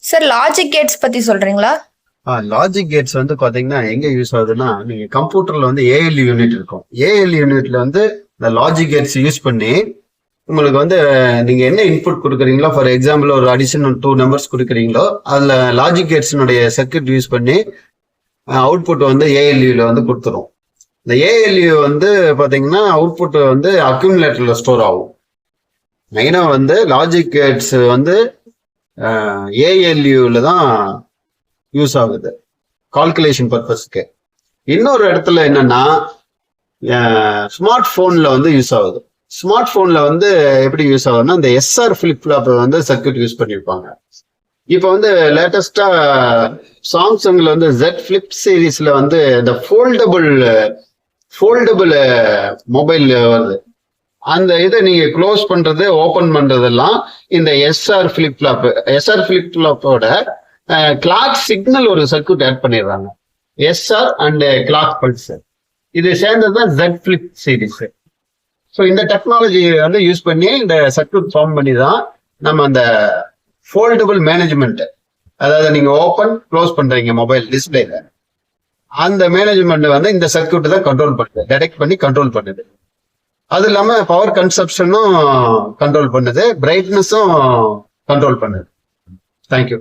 Sir logic Gates பத்தி சொல்றீங்களா? Logic Gates வந்து பாத்தீங்கன்னா எங்க யூஸ் ஆகுதுன்னா, நீங்க கம்ப்யூட்டர்ல வந்து ஏஎல்யூ யூனிட் இருக்கும். ஏஎல்யூ யூனிட்ல வந்து இந்த லாஜிக் கேட்ஸ் யூஸ் பண்ணி உங்களுக்கு வந்து நீங்க என்ன இன்புட் கொடுக்குறீங்களோ, ஃபார் எக்ஸாம்பிள் ஒரு அடிஷனல் 2 நம்பர்ஸ் கொடுக்குறீங்களோ, அதுல லாஜிக் கேட்ஸினுடைய சர்க்கியூட் யூஸ் பண்ணி அவுட்புட் வந்து ஏஎல்யூல வந்து கொடுத்துரும். இந்த ஏஎல்யூ வந்து பாத்தீங்கன்னா அவுட்புட் வந்து அக்யூமுலேட்டர்ல ஸ்டோர் ஆகும். மெயினா வந்து லாஜிக் கேட்ஸ் வந்து ஏஎல்யூல தான் யூஸ் ஆகுது கால்குலேஷன் பர்பஸ்க்கு. இன்னொரு இடத்துல என்னன்னா ஸ்மார்ட் போன்ல வந்து யூஸ் ஆகுது. ஸ்மார்ட் போன்ல வந்து எப்படி யூஸ் ஆகுதுன்னா, இந்த எஸ்ஆர் ஃபிளிப் ஃப்ளாப் வந்து சர்க்கியூட் யூஸ் பண்ணிருப்பாங்க. இப்போ வந்து லேட்டஸ்டா சாம்சங்ல வந்து Z ஃபிளிப் சீரீஸ்ல வந்து இந்த ஃபோல்டபுள் மொபைல் வருது. அந்த இதை நீங்க க்ளோஸ் பண்றது ஓபன் பண்றதெல்லாம் இந்த எஸ்ஆர் ஃபிளிப் ஃபிளாப்போட கிளாக் சிக்னல் ஒரு சர்க்கியூட் ஆட் பண்ணிடுறாங்க. எஸ்ஆர் அண்ட் கிளாக் பல்ஸ் இது சேர்ந்ததுதான் Z ஃபிளிப் சீரீஸ். ஸோ இந்த டெக்னாலஜி வந்து யூஸ் பண்ணி இந்த சர்க்கியூட் ஃபார்ம் பண்ணி தான் நம்ம அந்த ஃபோல்டபுள் மேனேஜ்மெண்ட், அதாவது நீங்க ஓப்பன் க்ளோஸ் பண்றீங்க மொபைல் டிஸ்பிளேல, அந்த மேனேஜ்மெண்ட் வந்து இந்த சர்க்கியூட் தான் கண்ட்ரோல் பண்ணுது, டிடெக்ட் பண்ணி கண்ட்ரோல் பண்ணுது. அது இல்லாம பவர் கன்சப்ஷனும் கண்ட்ரோல் பண்ணுது, பிரைட்னஸும் கண்ட்ரோல் பண்ணுது. தேங்க்யூ.